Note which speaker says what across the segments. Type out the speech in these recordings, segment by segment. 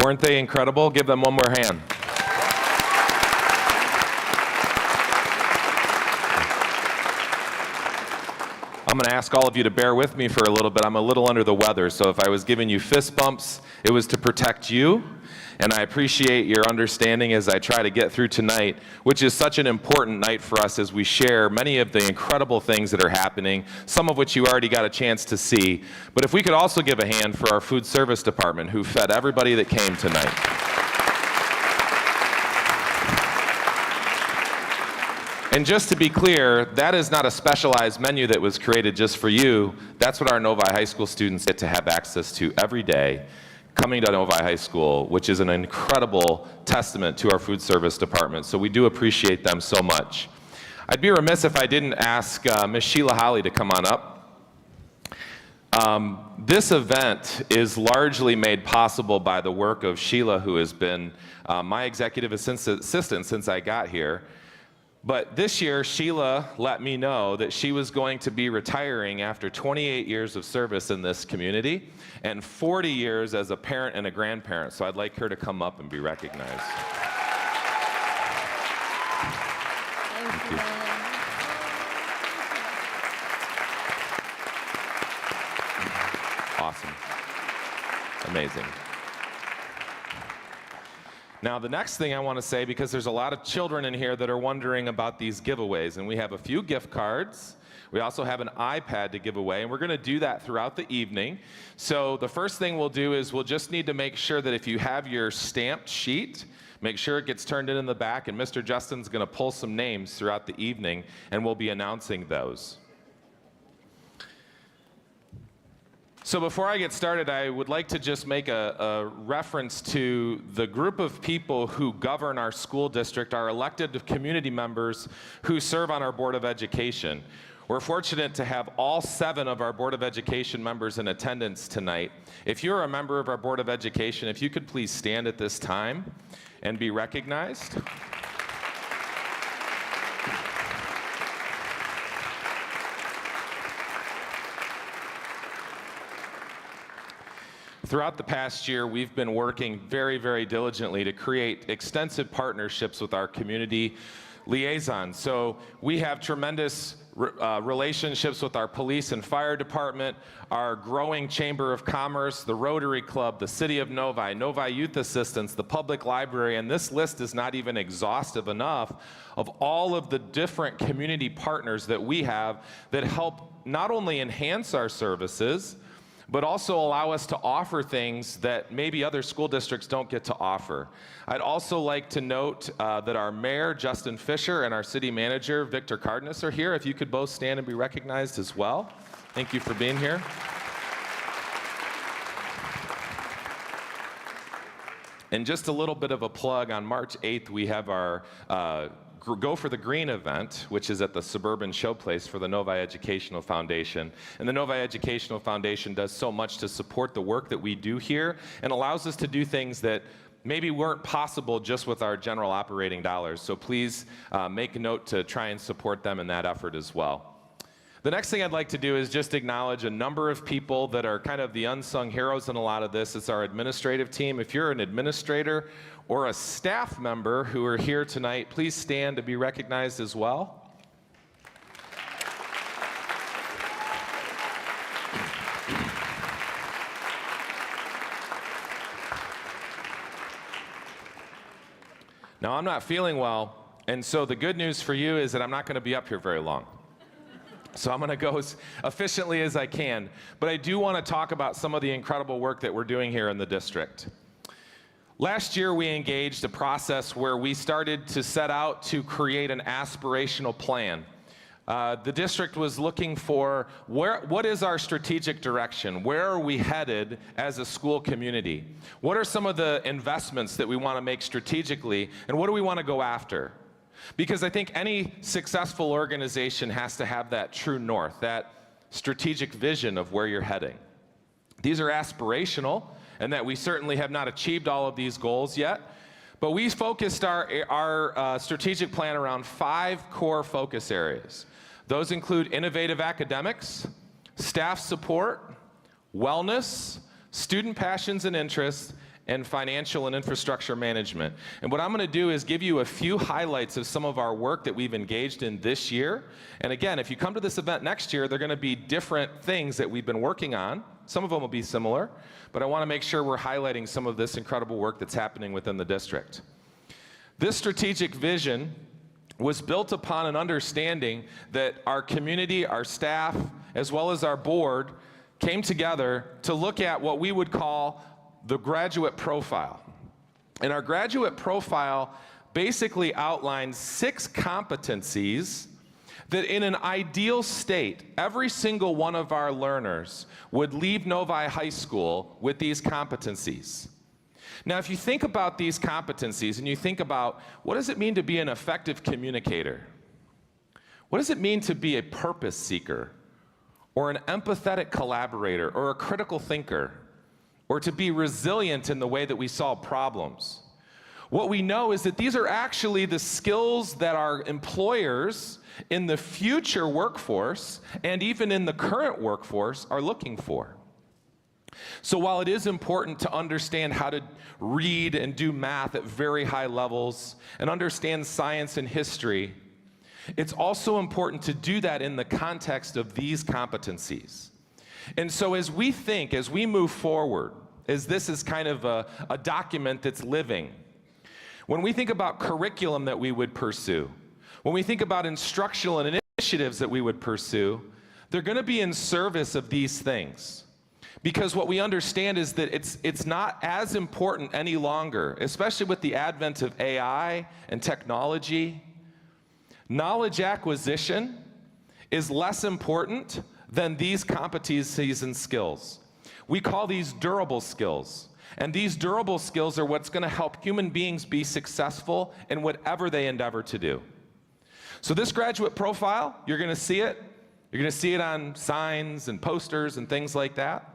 Speaker 1: Weren't they incredible? Give them one more hand. I'm going to ask all of you to bear with me for a little bit. I'm a little under the weather, so if I was giving you fist bumps, it was to protect you. And I appreciate your understanding as I try to get through tonight, which is such an important night for us as we share many of the incredible things that are happening, some of which you already got a chance to see. But if we could also give a hand for our food service department who fed everybody that came tonight. And just to be clear, that is not a specialized menu that was created just for you. That's what our Novi High School students get to have access to every day, coming to Novi High School, which is an incredible testament to our food service department. So we do appreciate them so much. I'd be remiss if I didn't ask Ms. Sheila Holly to come on up. This event is largely made possible by the work of Sheila, who has been my executive assistant since I got here. But this year, Sheila let me know that she was going to be retiring after 28 years of service in this community and 40 years as a parent and a grandparent. So I'd like her to come up and be recognized. Thank you. Awesome. Amazing. Now, the next thing I want to say, because there's a lot of children in here that are wondering about these giveaways, and we have a few gift cards. We also have an iPad to give away, and we're going to do that throughout the evening. So the first thing we'll do is we'll just need to make sure that if you have your stamped sheet, make sure it gets turned in the back, and Mr. Justin's going to pull some names throughout the evening, and we'll be announcing those. So before I get started, I would like to just make a reference to the group of people who govern our school district, our elected community members who serve on our Board of Education. We're fortunate to have all 7 of our Board of Education members in attendance tonight. If you're a member of our Board of Education, if you could please stand at this time and be recognized. Throughout the past year, we've been working very, very diligently to create extensive partnerships with our community liaisons. So we have tremendous relationships with our police and fire department, our growing Chamber of Commerce, the Rotary Club, the City of Novi, Novi Youth Assistance, the Public Library, and this list is not even exhaustive enough of all of the different community partners that we have that help not only enhance our services, but also allow us to offer things that maybe other school districts don't get to offer. I'd also like to note that our mayor, Justin Fisher, and our city manager, Victor Cardenas, are here. If you could both stand and be recognized as well. Thank you for being here. And just a little bit of a plug, on March 8th, we have our Go for the Green event, which is at the Suburban Showplace for the Novi Educational Foundation. And the Novi Educational Foundation does so much to support the work that we do here and allows us to do things that maybe weren't possible just with our general operating dollars. So please make a note to try and support them in that effort as well. The next thing I'd like to do is just acknowledge a number of people that are kind of the unsung heroes in a lot of this. It's our administrative team. If you're an administrator or a staff member who are here tonight, please stand to be recognized as well. Now, I'm not feeling well, and so the good news for you is that I'm not going to be up here very long. So I'm going to go as efficiently as I can. But I do want to talk about some of the incredible work that we're doing here in the district. Last year, we engaged a process where we started to set out to create an aspirational plan. The district was looking for what is our strategic direction? Where are we headed as a school community? What are some of the investments that we want to make strategically, and what do we want to go after? Because I think any successful organization has to have that true north, that strategic vision of where you're heading. These are aspirational, and that we certainly have not achieved all of these goals yet, but we focused our strategic plan around 5 core focus areas. Those include innovative academics, staff support, wellness, student passions and interests, and financial and infrastructure management. And what I'm going to do is give you a few highlights of some of our work that we've engaged in this year. And again, if you come to this event next year, they're going to be different things that we've been working on. Some of them will be similar, but I want to make sure we're highlighting some of this incredible work that's happening within the district. This strategic vision was built upon an understanding that our community, our staff, as well as our board came together to look at what we would call the graduate profile. And our graduate profile basically outlines 6 competencies that in an ideal state, every single one of our learners would leave Novi High School with these competencies. Now, if you think about these competencies and you think about what does it mean to be an effective communicator? What does it mean to be a purpose seeker, or an empathetic collaborator, or a critical thinker, or to be resilient in the way that we solve problems? What we know is that these are actually the skills that our employers in the future workforce and even in the current workforce are looking for. So while it is important to understand how to read and do math at very high levels and understand science and history, it's also important to do that in the context of these competencies. And so as we think, as we move forward, as this is kind of a document that's living, when we think about curriculum that we would pursue, when we think about instructional initiatives that we would pursue, they're going to be in service of these things. Because what we understand is that it's not as important any longer, especially with the advent of AI and technology. Knowledge acquisition is less important than these competencies and skills. We call these durable skills. And these durable skills are what's going to help human beings be successful in whatever they endeavor to do. So this graduate profile, you're going to see it. You're going to see it on signs and posters and things like that.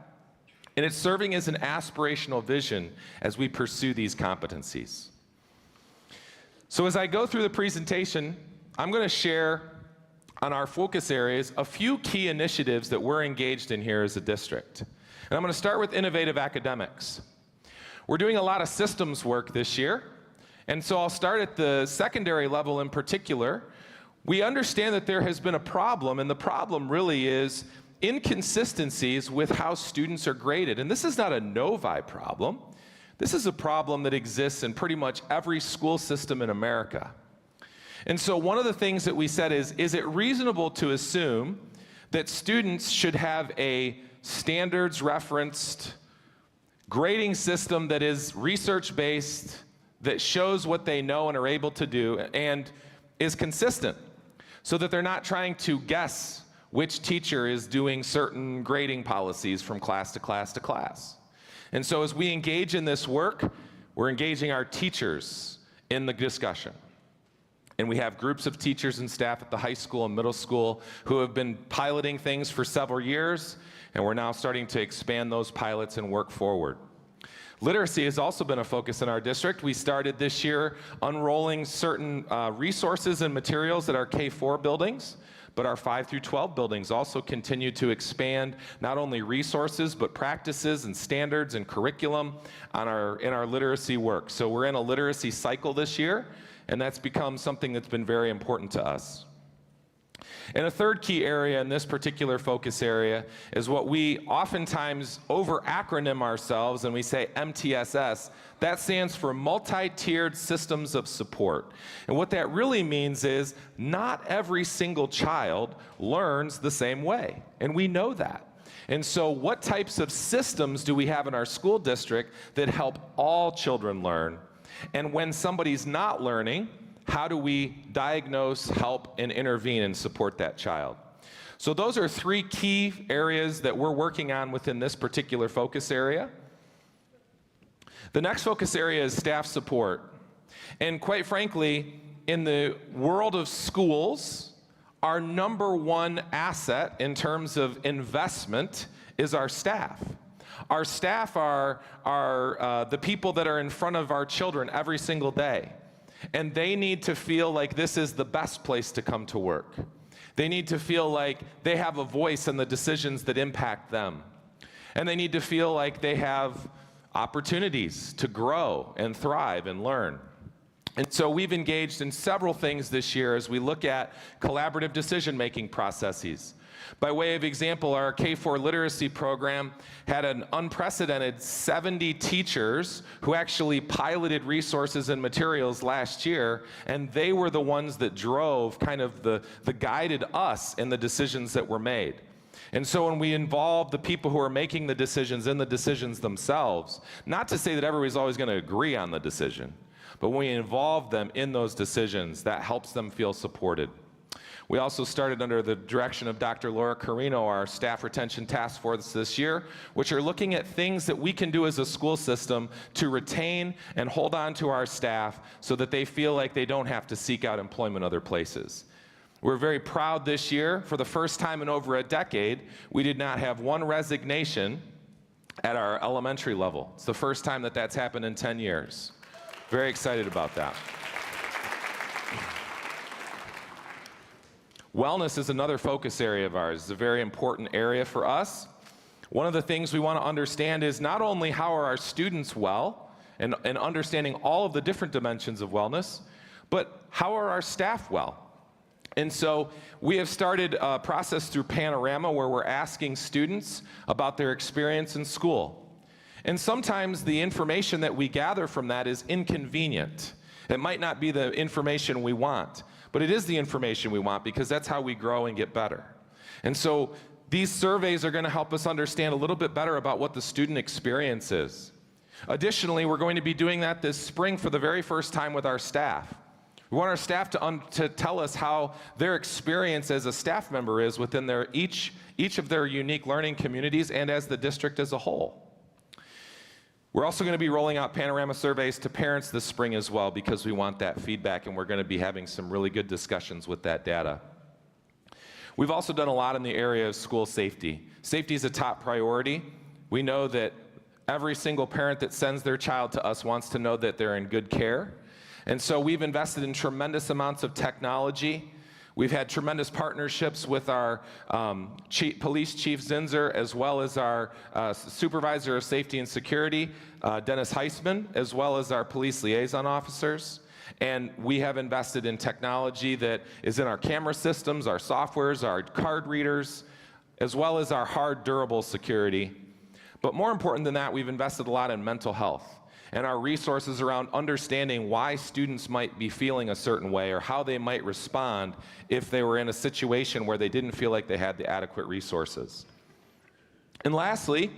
Speaker 1: And it's serving as an aspirational vision as we pursue these competencies. So as I go through the presentation, I'm going to share on our focus areas a few key initiatives that we're engaged in here as a district. And I'm going to start with innovative academics. We're doing a lot of systems work this year, and so I'll start at the secondary level in particular. We understand that there has been a problem, and the problem really is inconsistencies with how students are graded. And this is not a Novi problem. This is a problem that exists in pretty much every school system in America. And so one of the things that we said is it reasonable to assume that students should have a standards referenced grading system that is research-based, that shows what they know and are able to do, and is consistent, so that they're not trying to guess which teacher is doing certain grading policies from class to class to class. And so as we engage in this work, we're engaging our teachers in the discussion. And we have groups of teachers and staff at the high school and middle school who have been piloting things for several years, and we're now starting to expand those pilots and work forward. Literacy has also been a focus in our district. We started this year unrolling certain resources and materials at our K-4 buildings, but our 5 through 12 buildings also continue to expand not only resources, but practices and standards and curriculum in our literacy work. So we're in a literacy cycle this year, and that's become something that's been very important to us. And a third key area in this particular focus area is what we oftentimes over-acronym ourselves, and we say MTSS. That stands for Multi-Tiered Systems of Support. And what that really means is not every single child learns the same way, and we know that. And so what types of systems do we have in our school district that help all children learn? And when somebody's not learning, how do we diagnose, help, and intervene and support that child? So those are 3 key areas that we're working on within this particular focus area. The next focus area is staff support. And quite frankly, in the world of schools, our #1 asset in terms of investment is our staff. Our staff are the people that are in front of our children every single day. And they need to feel like this is the best place to come to work. They need to feel like they have a voice in the decisions that impact them. And they need to feel like they have opportunities to grow and thrive and learn. And so we've engaged in several things this year as we look at collaborative decision-making processes. By way of example, our K-4 literacy program had an unprecedented 70 teachers who actually piloted resources and materials last year, and they were the ones that drove kind of the guided us in the decisions that were made. And so when we involve the people who are making the decisions in the decisions themselves, not to say that everybody's always going to agree on the decision, but when we involve them in those decisions, that helps them feel supported. We also started under the direction of Dr. Laura Carino, our Staff Retention Task Force this year, which are looking at things that we can do as a school system to retain and hold on to our staff so that they feel like they don't have to seek out employment other places. We're very proud this year, for the first time in over a decade, we did not have one resignation at our elementary level. It's the first time that that's happened in 10 years. Very excited about that. Wellness is another focus area of ours. It's a very important area for us. One of the things we want to understand is not only how are our students well, and understanding all of the different dimensions of wellness, but how are our staff well? And so we have started a process through Panorama where we're asking students about their experience in school. And sometimes the information that we gather from that is inconvenient. It might not be the information we want, but it is the information we want because that's how we grow and get better. And so these surveys are going to help us understand a little bit better about what the student experience is. Additionally, we're going to be doing that this spring for the very first time with our staff. We want our staff to tell us how their experience as a staff member is within each of their unique learning communities and as the district as a whole. We're also going to be rolling out Panorama surveys to parents this spring as well because we want that feedback, and we're going to be having some really good discussions with that data. We've also done a lot in the area of school safety. Safety is a top priority. We know that every single parent that sends their child to us wants to know that they're in good care. And so we've invested in tremendous amounts of technology. We've had tremendous partnerships with our Police Chief Zinser, as well as our Supervisor of Safety and Security, Dennis Heisman, as well as our police liaison officers. And we have invested in technology that is in our camera systems, our softwares, our card readers, as well as our hard, durable security. But more important than that, we've invested a lot in mental health and our resources around understanding why students might be feeling a certain way or how they might respond if they were in a situation where they didn't feel like they had the adequate resources. And lastly,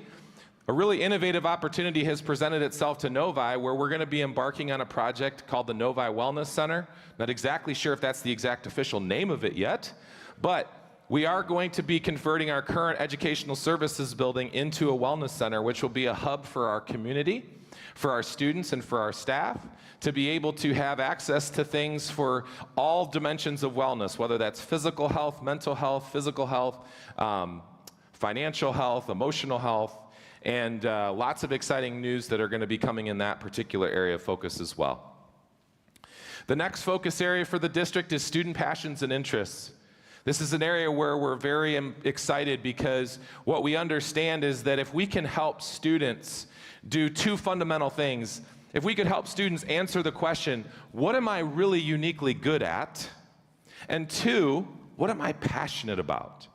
Speaker 1: a really innovative opportunity has presented itself to Novi, where we're going to be embarking on a project called the Novi Wellness Center. Not exactly sure if that's the exact official name of it yet, but we are going to be converting our current educational services building into a wellness center, which will be a hub for our community, for our students and for our staff, to be able to have access to things for all dimensions of wellness, whether that's physical health, mental health, physical health, financial health, emotional health, and lots of exciting news that are going to be coming in that particular area of focus as well. The next focus area for the district is student passions and interests. This is an area where we're very excited because what we understand is that if we can help students do two fundamental things, if we could help students answer the question, what am I really uniquely good at? And two, what am I passionate about?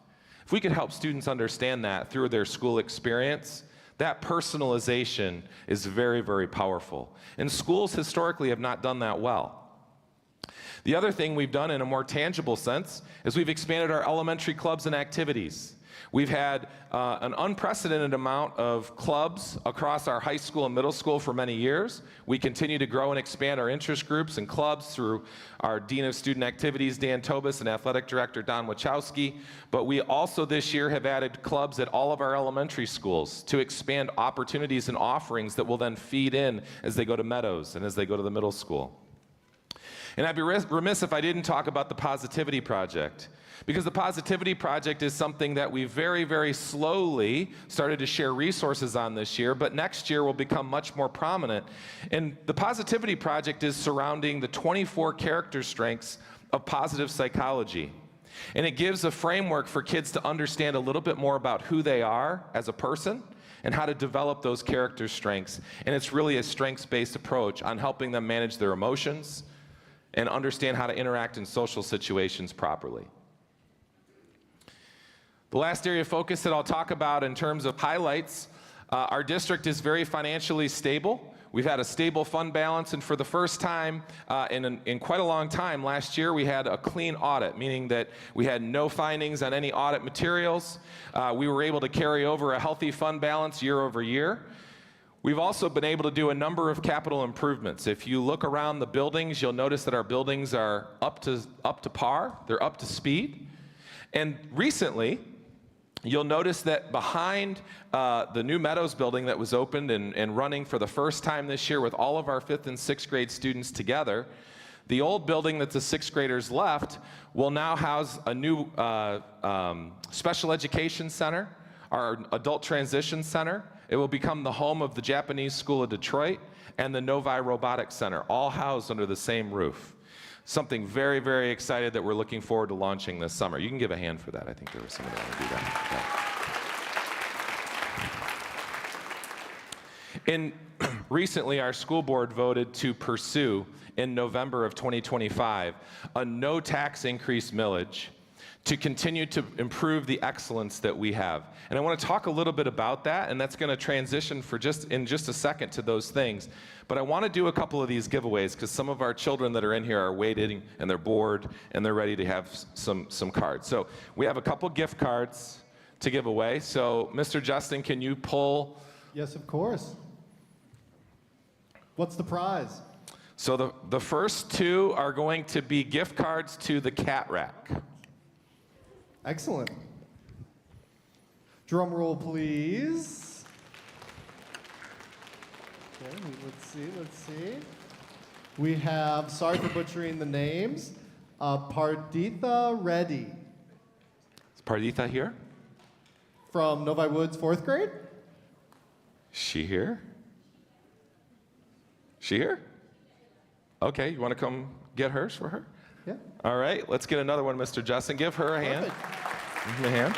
Speaker 1: If we could help students understand that through their school experience, that personalization is very, very powerful. And schools historically have not done that well. The other thing we've done in a more tangible sense is we've expanded our elementary clubs and activities. We've had an unprecedented amount of clubs across our high school and middle school for many years. We continue to grow and expand our interest groups and clubs through our Dean of Student Activities, Dan Tobis, and Athletic Director, Don Wachowski. But we also this year have added clubs at all of our elementary schools to expand opportunities and offerings that will then feed in as they go to Meadows and as they go to the middle school. And I'd be remiss if I didn't talk about the Positivity Project, because the Positivity Project is something that we very, very slowly started to share resources on this year, but next year will become much more prominent. And the Positivity Project is surrounding the 24 character strengths of positive psychology. And it gives a framework for kids to understand a little bit more about who they are as a person and how to develop those character strengths. And it's really a strengths-based approach on helping them manage their emotions and understand how to interact in social situations properly. The last area of focus that I'll talk about in terms of highlights, our district is very financially stable. We've had a stable fund balance, and for the first time in quite a long time, last year we had a clean audit, meaning that we had no findings on any audit materials. We were able to carry over a healthy fund balance year over year. We've also been able to do a number of capital improvements. If you look around the buildings, you'll notice that our buildings are up to par, they're up to speed. And recently, you'll notice that behind the new Meadows building that was opened and running for the first time this year with all of our 5th and 6th grade students together, the old building that the 6th graders left will now house a new special education center, our adult transition center. It will become the home of the Japanese School of Detroit and the Novi Robotics Center, all housed under the same roof. Something very, very excited that we're looking forward to launching this summer. You can give a hand for that. I think there was somebody that want to do that. Yeah. And recently, our school board voted to pursue, in November of 2025, a no tax increase millage to continue to improve the excellence that we have. And I want to talk a little bit about that, and that's going to transition in just a second to those things. But I want to do a couple of these giveaways because some of our children that are in here are waiting and they're bored and they're ready to have some cards. So we have a couple gift cards to give away. So Mr. Justin, can you pull?
Speaker 2: Yes, of course. What's the prize?
Speaker 1: So the first two are going to be gift cards to the Cat Rack.
Speaker 2: Excellent. Drum roll, please. Okay, let's see. We have, sorry for butchering the names, Parditha Reddy.
Speaker 1: Is Parditha here?
Speaker 2: From Novi Woods, 4th grade?
Speaker 1: She here? She here? Okay, you want to come get hers for her?
Speaker 2: Yeah.
Speaker 1: All right, let's get another one, Mr. Justin. Give her a hand. Give him a hand.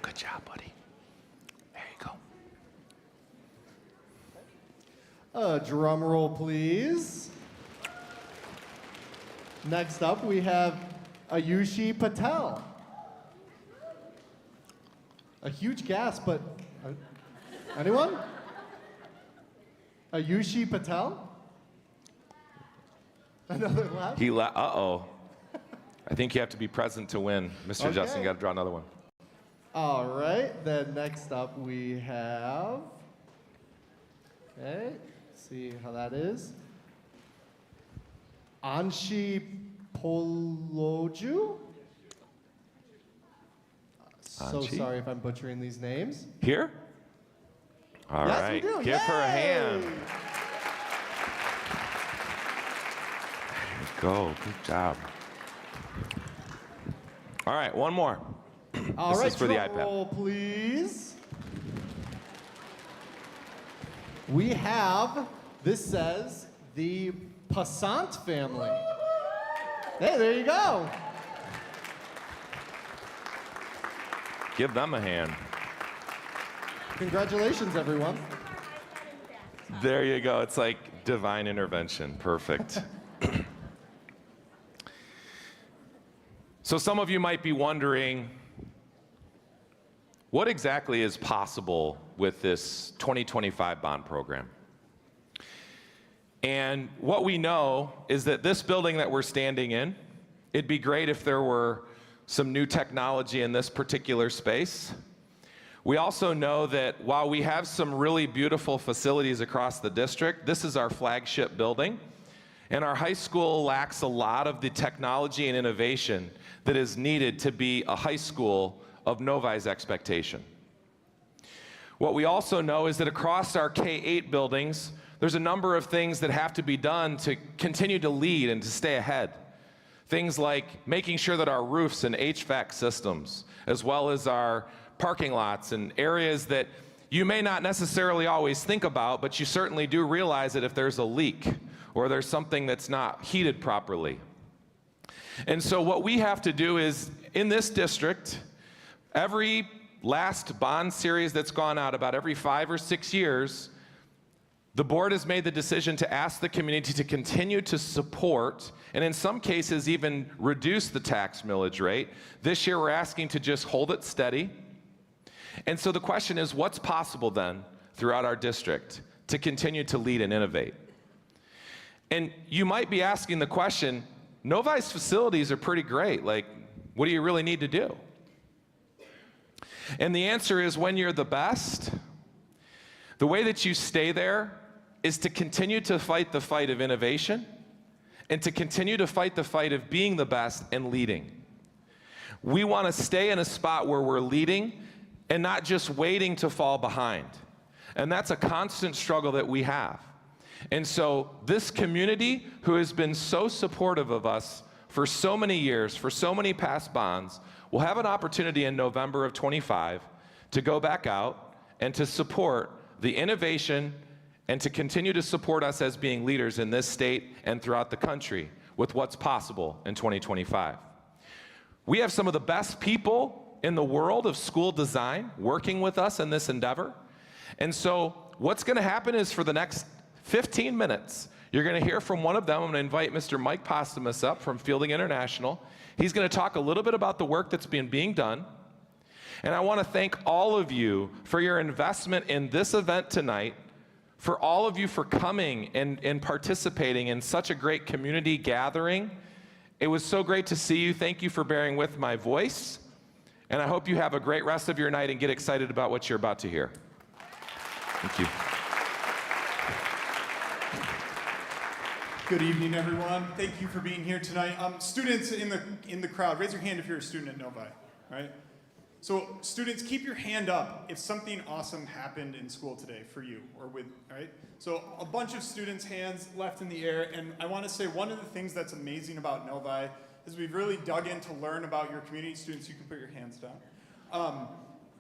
Speaker 1: Good job, buddy. There you go.
Speaker 2: Drum roll, please. Next up, we have Ayushi Patel. A huge gasp, but anyone? Ayushi Patel? Another laugh?
Speaker 1: Uh-oh. I think you have to be present to win. Mr.
Speaker 2: Okay.
Speaker 1: Justin, you got to draw another one.
Speaker 2: All right, then next up we have, okay, see how that is. Anshi Poloju? So
Speaker 1: Anshi?
Speaker 2: sorry if I'm butchering these names.
Speaker 1: Here? All
Speaker 2: Yes,
Speaker 1: right.
Speaker 2: we do.
Speaker 1: Give her a hand.
Speaker 2: Yay!
Speaker 1: There you go. Good job. All right, one more.
Speaker 2: All
Speaker 1: This
Speaker 2: right,
Speaker 1: is for the
Speaker 2: drum
Speaker 1: iPad.
Speaker 2: roll, please. We have, this says, the Passant family. Hey, there you go.
Speaker 1: Give them a hand.
Speaker 2: Congratulations, everyone.
Speaker 1: There you go. It's like divine intervention. Perfect. So some of you might be wondering, what exactly is possible with this 2025 bond program? And what we know is that this building that we're standing in, it'd be great if there were some new technology in this particular space. We also know that while we have some really beautiful facilities across the district, this is our flagship building, and our high school lacks a lot of the technology and innovation that is needed to be a high school of Novi's expectation. What we also know is that across our K-8 buildings, there's a number of things that have to be done to continue to lead and to stay ahead. Things like making sure that our roofs and HVAC systems, as well as our parking lots and areas that you may not necessarily always think about, but you certainly do realize that if there's a leak or there's something that's not heated properly. And so what we have to do is, in this district, Every last bond series that's gone out, about every 5 or 6 years, the board has made the decision to ask the community to continue to support, and in some cases even reduce the tax millage rate. This year we're asking to just hold it steady. And so the question is, what's possible then throughout our district to continue to lead and innovate? And you might be asking the question, Novi's facilities are pretty great. Like, what do you really need to do? And the answer is, when you're the best, the way that you stay there is to continue to fight the fight of innovation and to continue to fight the fight of being the best and leading. We want to stay in a spot where we're leading and not just waiting to fall behind. And that's a constant struggle that we have. And so this community, who has been so supportive of us for so many years, for so many past bonds, will have an opportunity in November of 25 to go back out and to support the innovation and to continue to support us as being leaders in this state and throughout the country with what's possible in 2025. We have some of the best people in the world of school design working with us in this endeavor. And so what's going to happen is, for the next 15 minutes, you're going to hear from one of them. I'm going to invite Mr. Mike Postumus up from Fielding International. He's going to talk a little bit about the work that's been being done. And I want to thank all of you for your investment in this event tonight, for all of you for coming and participating in such a great community gathering. It was so great to see you. Thank you for bearing with my voice. And I hope you have a great rest of your night and get excited about what you're about to hear. Thank you.
Speaker 3: Good evening, everyone. Thank you for being here tonight. Students in the crowd, raise your hand if you're a student at Novi. All right. So students, keep your hand up if something awesome happened in school today for you or with. All right. So a bunch of students' hands left in the air, and I want to say one of the things that's amazing about Novi is we've really dug in to learn about your community. Students, you can put your hands down.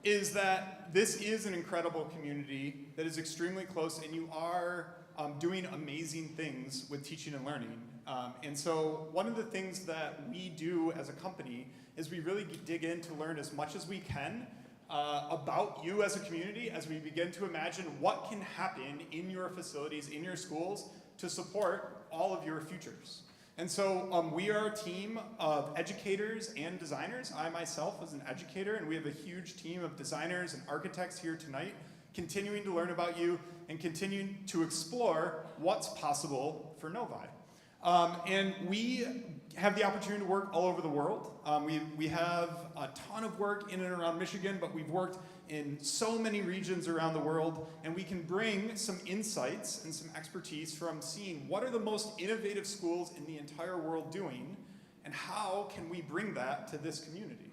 Speaker 3: Is that this is an incredible community that is extremely close, and you are doing amazing things with teaching and learning. And so one of the things that we do as a company is we really dig in to learn as much as we can about you as a community, as we begin to imagine what can happen in your facilities, in your schools, to support all of your futures. And so we are a team of educators and designers. I myself was an educator, and we have a huge team of designers and architects here tonight, continuing to learn about you and continuing to explore what's possible for Novi. And we have the opportunity to work all over the world. We have a ton of work in and around Michigan, but we've worked in so many regions around the world, and we can bring some insights and some expertise from seeing what are the most innovative schools in the entire world doing, and how can we bring that to this community.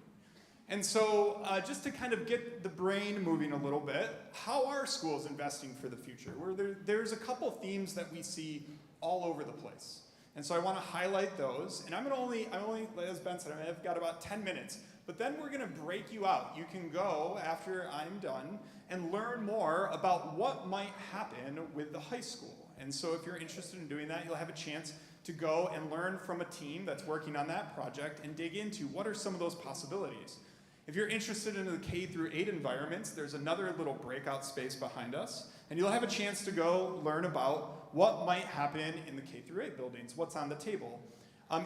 Speaker 3: And so just to kind of get the brain moving a little bit, how are schools investing for the future? There's a couple themes that we see all over the place. And so I want to highlight those. And I'm only, as Ben said, I've got about 10 minutes. But then we're going to break you out. You can go, after I'm done, and learn more about what might happen with the high school. And so if you're interested in doing that, you'll have a chance to go and learn from a team that's working on that project and dig into what are some of those possibilities. If you're interested in the K through 8 environments, there's another little breakout space behind us, and you'll have a chance to go learn about what might happen in the K through 8 buildings, what's on the table.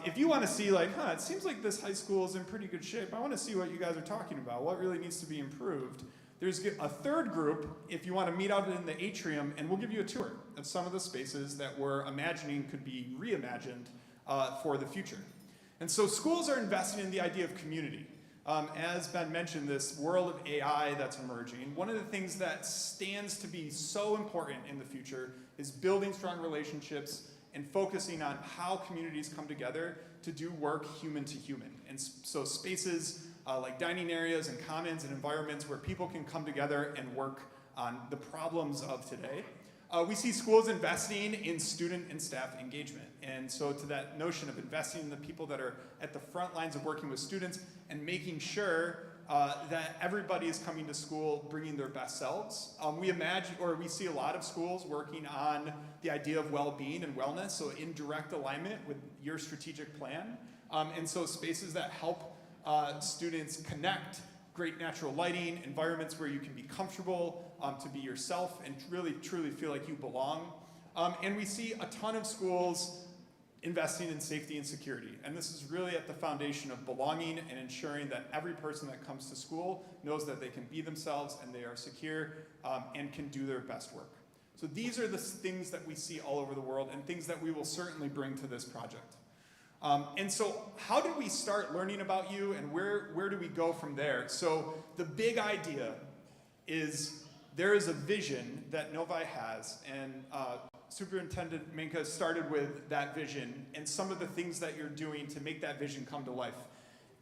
Speaker 3: If you want to see, like, it seems like this high school is in pretty good shape, I want to see what you guys are talking about, what really needs to be improved. There's a third group, if you want to meet out in the atrium, and we'll give you a tour of some of the spaces that we're imagining could be reimagined for the future. And so schools are investing in the idea of community. As Ben mentioned, this world of AI that's emerging, one of the things that stands to be so important in the future is building strong relationships and focusing on how communities come together to do work human to human. And so spaces like dining areas and commons and environments where people can come together and work on the problems of today. We see schools investing in student and staff engagement. And so to that notion of investing in the people that are at the front lines of working with students and making sure that everybody is coming to school bringing their best selves. We see a lot of schools working on the idea of well-being and wellness, so in direct alignment with your strategic plan. And so spaces that help students connect great natural lighting, environments where you can be comfortable, to be yourself and really, truly feel like you belong. And we see a ton of schools investing in safety and security. And this is really at the foundation of belonging and ensuring that every person that comes to school knows that they can be themselves and they are secure and can do their best work. So these are the things that we see all over the world and things that we will certainly bring to this project. And so how did we start learning about you and where do we go from there? So the big idea is there is a vision that Novi has, and Superintendent Minka started with that vision and some of the things that you're doing to make that vision come to life.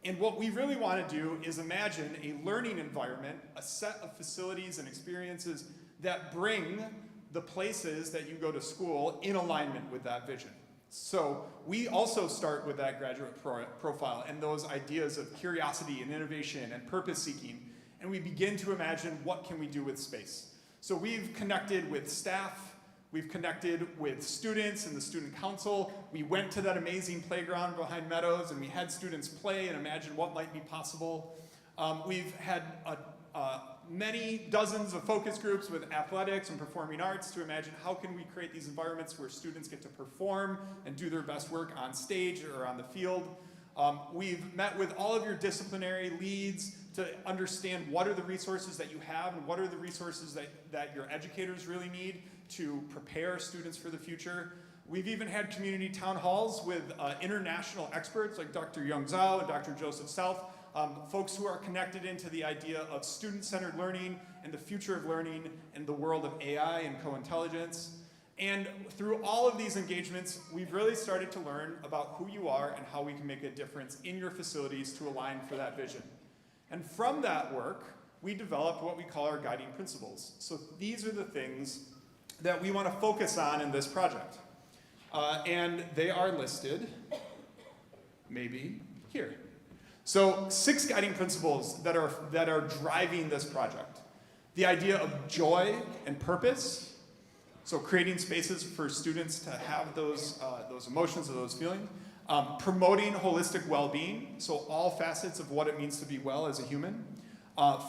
Speaker 3: And what we really want to do is imagine a learning environment, a set of facilities and experiences that bring the places that you go to school in alignment with that vision. So we also start with that graduate profile and those ideas of curiosity and innovation and purpose seeking, and we begin to imagine what can we do with space. So we've connected with staff, we've connected with students and the student council. We went to that amazing playground behind Meadows and we had students play and imagine what might be possible. We've had many dozens of focus groups with athletics and performing arts to imagine how can we create these environments where students get to perform and do their best work on stage or on the field. We've met with all of your disciplinary leads to understand what are the resources that you have and what are the resources that your educators really need to prepare students for the future. We've even had community town halls with international experts like Dr. Young Zhao and Dr. Joseph South, folks who are connected into the idea of student-centered learning and the future of learning in the world of AI and co-intelligence. And through all of these engagements, we've really started to learn about who you are and how we can make a difference in your facilities to align for that vision. And from that work, we developed what we call our guiding principles. So these are the things that we want to focus on in this project. And they are listed, maybe here. So 6 guiding principles that are driving this project. The idea of joy and purpose. So creating spaces for students to have those emotions or those feelings. Promoting holistic well-being, so all facets of what it means to be well as a human.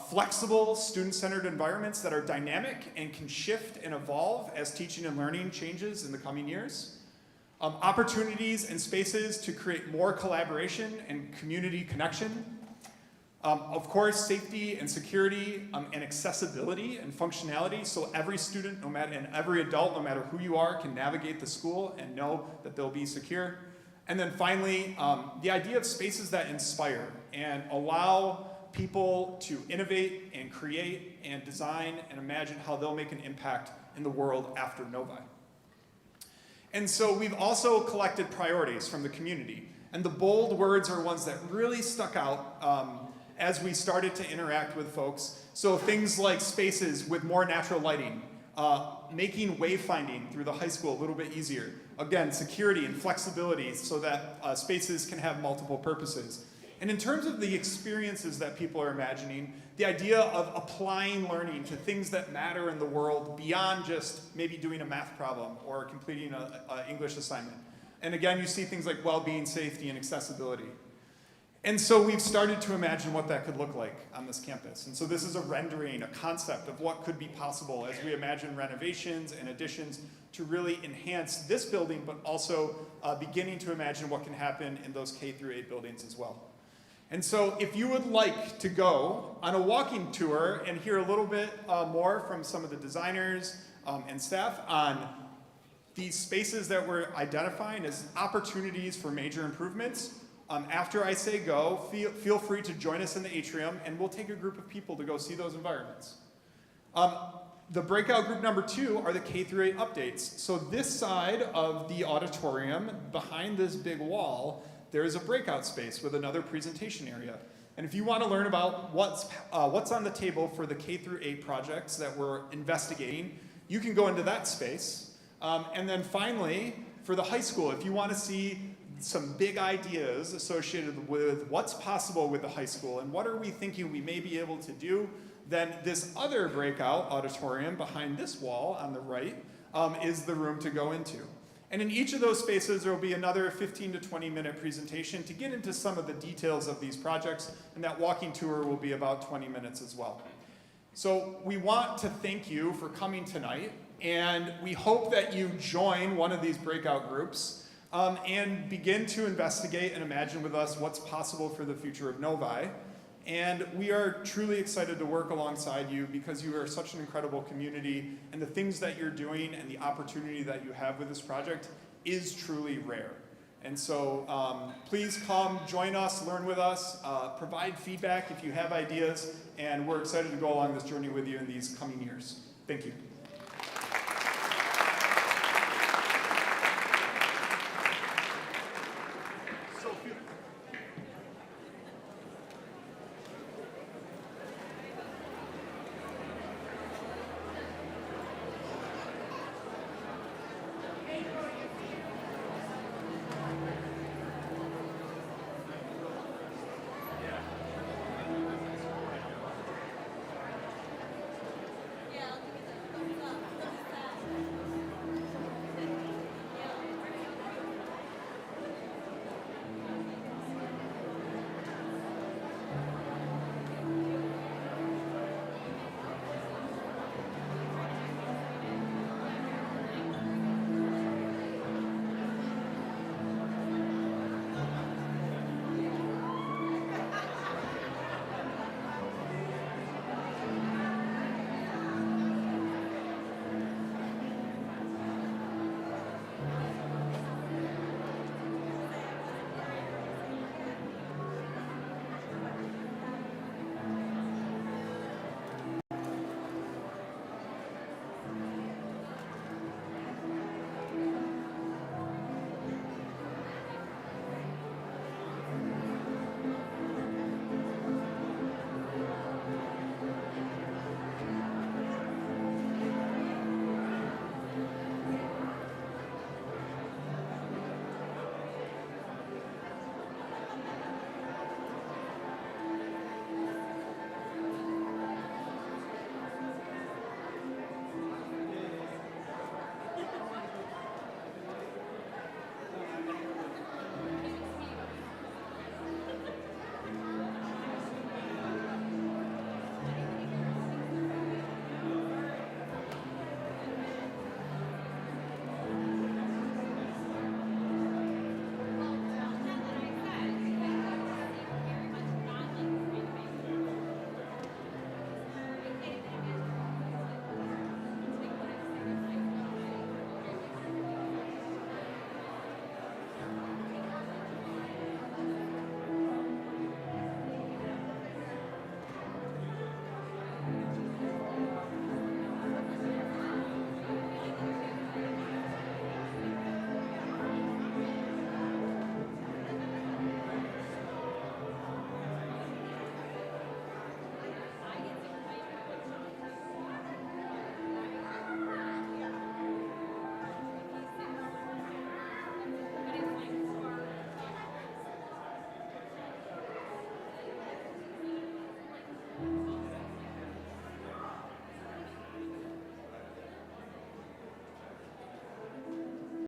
Speaker 3: Flexible, student-centered environments that are dynamic and can shift and evolve as teaching and learning changes in the coming years. Opportunities and spaces to create more collaboration and community connection. Of course, safety and security and accessibility and functionality, so every student and every adult, no matter who you are, can navigate the school and know that they'll be secure. And then finally, the idea of spaces that inspire and allow people to innovate and create and design and imagine how they'll make an impact in the world after Novi. And so we've also collected priorities from the community. And the bold words are ones that really stuck out as we started to interact with folks. So things like spaces with more natural lighting, making wayfinding through the high school a little bit easier. Again, security and flexibility so that spaces can have multiple purposes. And in terms of the experiences that people are imagining, the idea of applying learning to things that matter in the world beyond just maybe doing a math problem or completing an English assignment. And again, you see things like well-being, safety, and accessibility. And so we've started to imagine what that could look like on this campus. And so this is a rendering, a concept of what could be possible as we imagine renovations and additions to really enhance this building, but also beginning to imagine what can happen in those K-8 buildings as well. And so if you would like to go on a walking tour and hear a little bit more from some of the designers and staff on these spaces that we're identifying as opportunities for major improvements, after I say go, feel free to join us in the atrium and we'll take a group of people to go see those environments. The breakout group number 2 are the K-8 updates. So this side of the auditorium, behind this big wall, there is a breakout space with another presentation area. And if you want to learn about what's on the table for the K-8 projects that we're investigating, you can go into that space. And then finally, for the high school, if you want to see some big ideas associated with what's possible with the high school and what are we thinking we may be able to do, then this other breakout auditorium behind this wall on the right is the room to go into. And in each of those spaces, there will be another 15 to 20-minute presentation to get into some of the details of these projects, and that walking tour will be about 20 minutes as well. So we want to thank you for coming tonight, and we hope that you join one of these breakout groups and begin to investigate and imagine with us what's possible for the future of Novi. And we are truly excited to work alongside you because you are such an incredible community, and the things that you're doing and the opportunity that you have with this project is truly rare. And so please come, join us, learn with us, provide feedback if you have ideas, and we're excited to go along this journey with you in these coming years. Thank you.